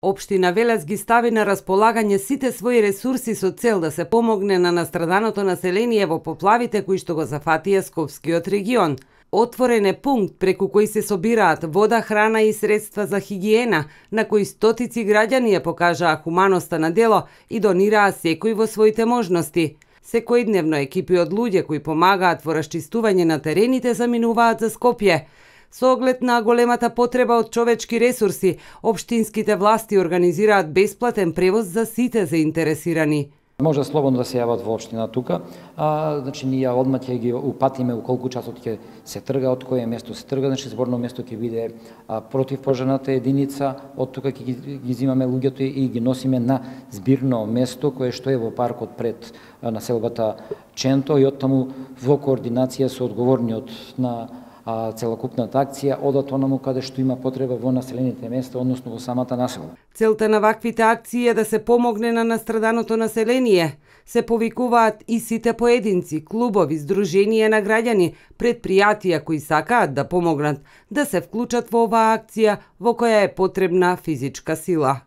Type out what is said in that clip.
Општина Велес ги стави на располагање сите своји ресурси со цел да се помогне на настраданото население во поплавите кои што го зафатија Скопскиот регион. Отворен е пункт преку кој се собираат вода, храна и средства за хигиена, на кои стотици граѓани ја покажаа хуманоста на дело и донираа секој во своите можности. Секојдневно екипи од луѓе кои помагаат во расчистување на терените заминуваат за Скопје. Со оглед на големата потреба од човечки ресурси, општинските власти организираат бесплатен превоз за сите заинтересирани. Може слободно да се јават во општина тука, значи ние одма ќе ги упатиме у колку часот ќе се трга, од кое место се трга, значи зборно место ќе биде противпожарната единица, од тука ќе ги зимаме луѓето и ги носиме на збирно место кое што е во паркот пред населбата Ченто и оттаму во координација со одговорниот на целокупната акција одат онаму каде што има потреба во населените места, односно во самата населба. Целта на ваквите акции е да се помогне на настраданото население. Се повикуваат и сите поединци, клубови, здруженија на граѓани, предпријатија кои сакаат да помогнат, да се вклучат во оваа акција во која е потребна физичка сила.